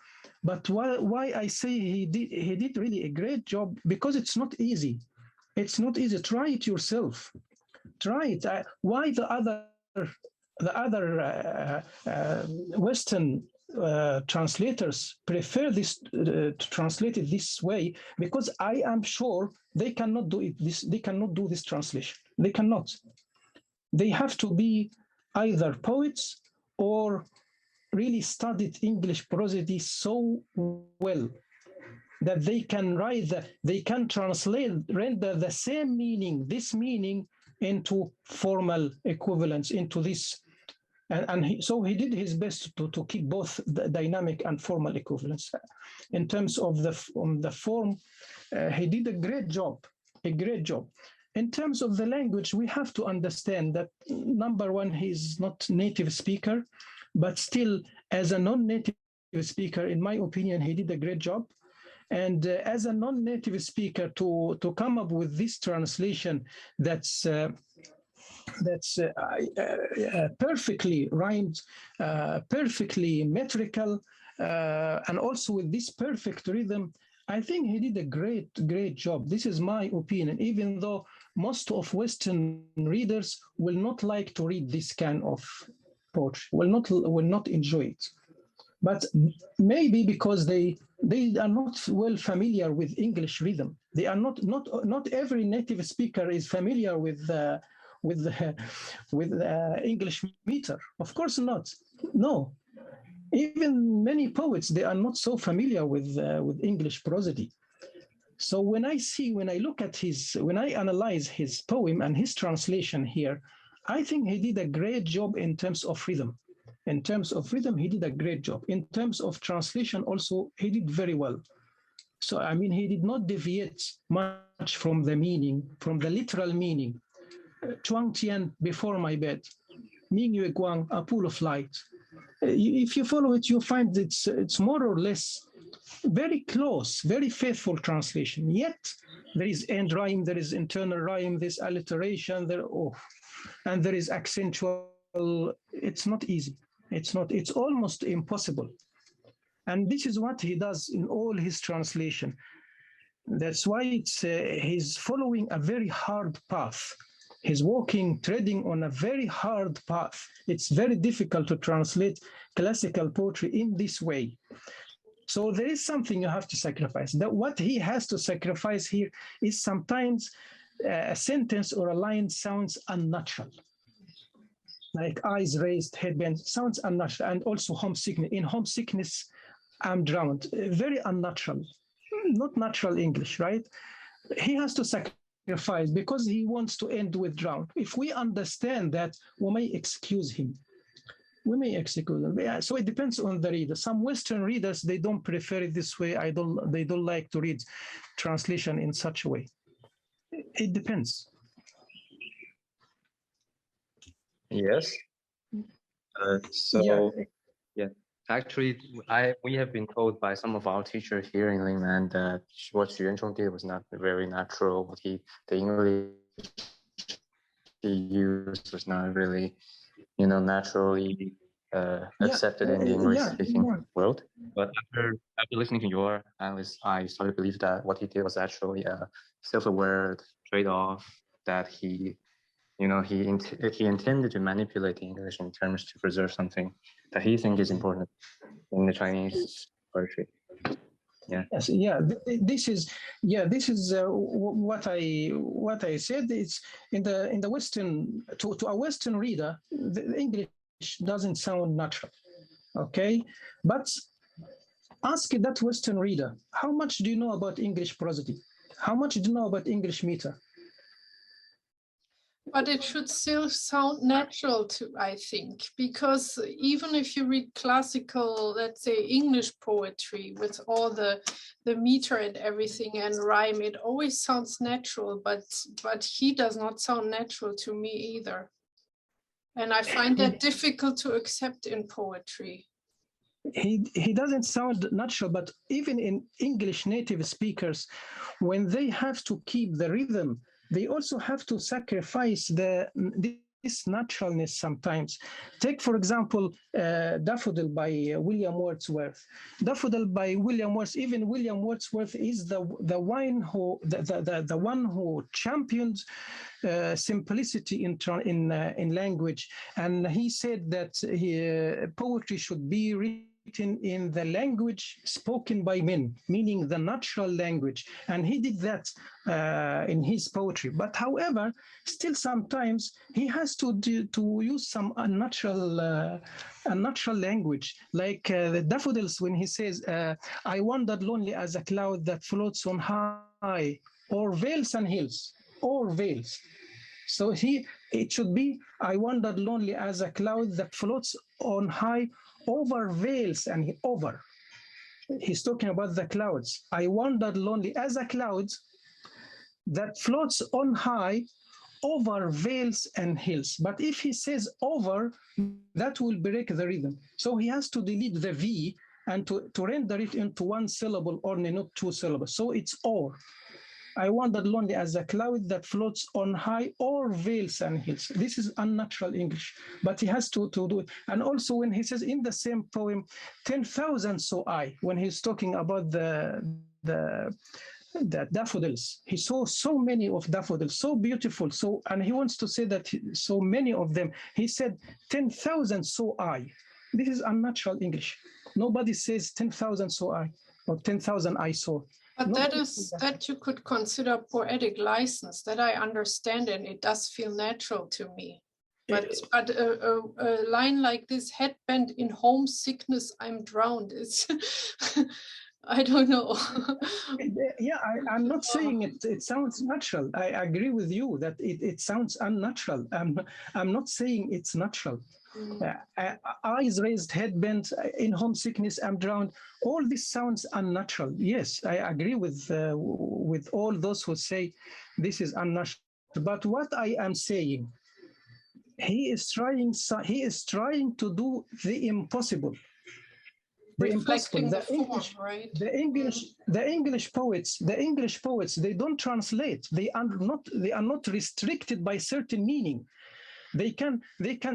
But why I say he did really a great job, because it's not easy. It's not easy. Try it yourself. Try it. Why the other Western translators prefer this to translate it this way? Because I am sure they cannot do it. They cannot do this translation. They cannot. They have to be either poets or really studied English prosody so well that they can they can render the same meaning, this meaning, into formal equivalence, into this. So he did his best to keep both the dynamic and formal equivalence. In terms of the form, he did a great job. In terms of the language, we have to understand that, number one, he's not native speaker, but still, as a non-native speaker, in my opinion, he did a great job. And as a non-native speaker, to come up with this translation that's perfectly rhymed, perfectly metrical, and also with this perfect rhythm, I think he did a great job. This is my opinion, even though most of Western readers will not like to read this kind of poetry, will not enjoy it. But maybe because they are not well familiar with English rhythm. They are not every native speaker is familiar with English meter. Of course not. No. Even many poets, they are not so familiar with English prosody. So when I analyze his poem and his translation here, I think he did a great job in terms of rhythm. In terms of rhythm, he did a great job. In terms of translation also, he did very well. So, I mean, he did not deviate much from the meaning, from the literal meaning. Chuang Tian, before my bed. Ming Yue Guang, a pool of light. If you follow it, you find it's more or less very close, very faithful translation. Yet there is end rhyme, there is internal rhyme, there's alliteration, and there is accentual. It's not easy. It's almost impossible. And this is what he does in all his translation. That's why he's following a very hard path. He's treading on a very hard path. It's very difficult to translate classical poetry in this way. So there is something you have to sacrifice. What he has to sacrifice here is sometimes a sentence or a line sounds unnatural. Like eyes raised, head bent, sounds unnatural. And also homesickness. In homesickness, I'm drowned. Very unnatural. Not natural English, right? He has to sacrifice because he wants to end with drown. If we understand that, we may excuse him. We may excuse him. Yeah, so it depends on the reader. Some Western readers, they don't prefer it this way. They don't like to read translation in such a way. It depends. Yes. Yeah. Actually, we have been told by some of our teachers here in Lingnan that what Xu Yuanchong did was not very natural. The English he used was not really, naturally accepted in the English-speaking world. But after listening to your analysis, I started to believe that what he did was actually a self-aware trade-off that he intended to manipulate the English in terms to preserve something that he thinks is important in the Chinese poetry. Yeah. Yes. Yeah. This is what I said. It's in the Western to a Western reader, the English doesn't sound natural. Okay, but ask that Western reader, how much do you know about English prosody? How much do you know about English meter? But it should still sound natural I think, because even if you read classical, let's say English poetry with all the meter and everything and rhyme, it always sounds natural, but he does not sound natural to me either. And I find that difficult to accept in poetry. He doesn't sound natural, but even in English native speakers, when they have to keep the rhythm, they also have to sacrifice this naturalness sometimes. Take, for example, Daffodil by William Wordsworth. Daffodil by William Wordsworth, even William Wordsworth is the one who championed simplicity in language. And he said that poetry should be written in the language spoken by men, meaning the natural language, and he did that in his poetry. But however, still sometimes he has to use some unnatural language, like the Daffodils when he says, "I wandered lonely as a cloud that floats on high, or vales and hills, or vales." So it should be, "I wandered lonely as a cloud that floats on high, over vales and over." He's talking about the clouds. I wandered lonely as a cloud that floats on high over vales and hills. But if he says over, that will break the rhythm. So he has to delete the V and to render it into one syllable or not two syllables. So it's or. I wandered lonely as a cloud that floats on high or vales and hills. This is unnatural English, but he has to do it. And also when he says in the same poem, 10,000 saw I, when he's talking about the daffodils, he saw so many of daffodils, so beautiful. And he wants to say that so many of them, he said 10,000 saw I. This is unnatural English. Nobody says 10,000 saw I or 10,000 I saw. But that you could consider poetic license, that I understand, and it does feel natural to me. But a line like this, head bent in homesickness, I'm drowned, I don't know. Yeah, I'm not saying it sounds natural. I agree with you that it sounds unnatural. I'm not saying it's natural. Eyes raised, head bent, in homesickness, I'm drowned. All this sounds unnatural. Yes, I agree with all those who say this is unnatural. But what I am saying, he is trying to do the impossible. The impossible. The English poets, they don't translate. They are not restricted by certain meaning. They can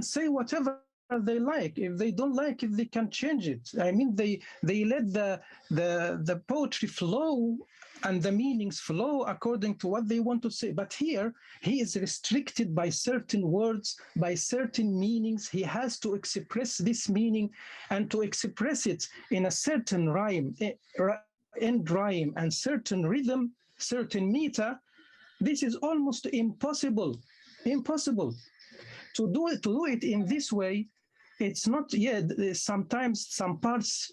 say whatever they like. If they don't like it, they can change it. I mean, they let the poetry flow and the meanings flow according to what they want to say. But here, he is restricted by certain words, by certain meanings. He has to express this meaning and to express it in a certain rhyme, end rhyme, and certain rhythm, certain meter. This is almost impossible. Impossible. To do it in this way, it's not. Yeah, sometimes some parts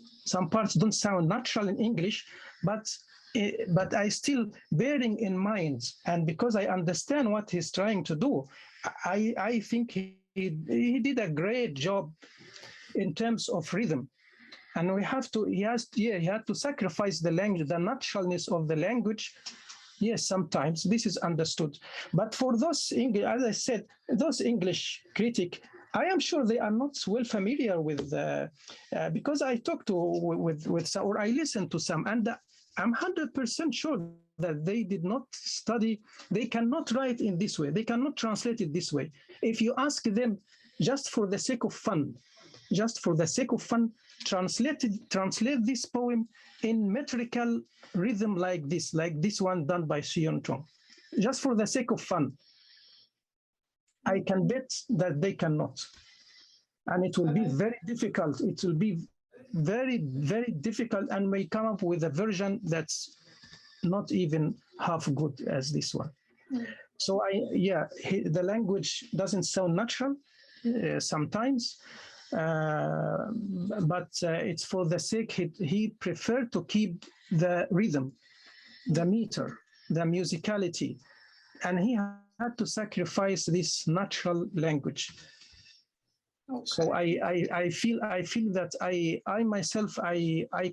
don't sound natural in English, but I still bearing in mind, and because I understand what he's trying to do, I think he did a great job in terms of rhythm. And he had to sacrifice the language, the naturalness of the language. Yes, sometimes this is understood. But for those English, as I said, those English critics, I am sure they are not well familiar with, because I talked with some, or I listened to some, and I'm 100% sure that they did not study. They cannot write in this way. They cannot translate it this way. If you ask them, just for the sake of fun, translate this poem in metrical rhythm like this one done by Sion Chong, just for the sake of fun, I can bet that they cannot. And it will be very difficult. It will be very, very difficult, and may come up with a version that's not even half good as this one. So the language doesn't sound natural sometimes, but it's for the sake, he preferred to keep the rhythm, the meter, the musicality, and he had to sacrifice this natural language. Okay. So I feel that I myself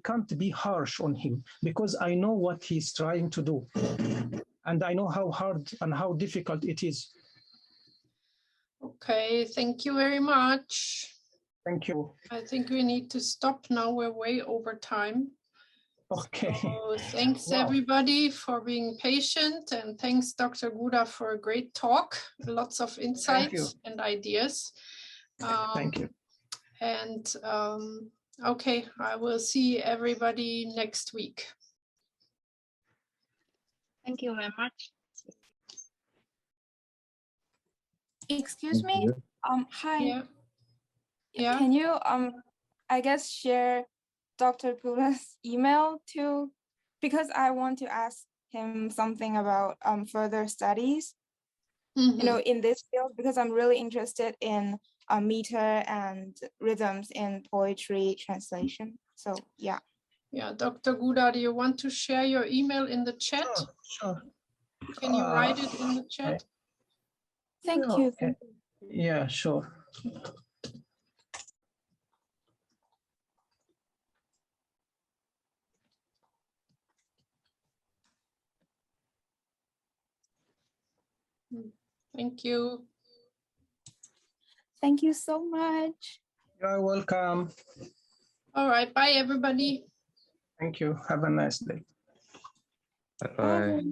can't be harsh on him, because I know what he's trying to do, and I know how hard and how difficult it is. Okay, thank you very much. Thank you. I think we need to stop now. We're way over time. Okay. So thanks everybody for being patient, and thanks Dr. Gouda for a great talk. Lots of insights and ideas. Thank you. And okay, I will see everybody next week. Thank you very much. Excuse me. Hi. Yeah. Can you I guess share Dr. Gouda's email too, because I want to ask him something about further studies, you know, in this field, because I'm really interested in meter and rhythms in poetry translation. So yeah. Yeah, Dr. Gouda, do you want to share your email in the chat? Sure. Can you write it in the chat? Thank you. Okay. Yeah, sure. Thank you. Thank you so much. You're welcome. All right, bye everybody. Thank you. Have a nice day. Bye-bye.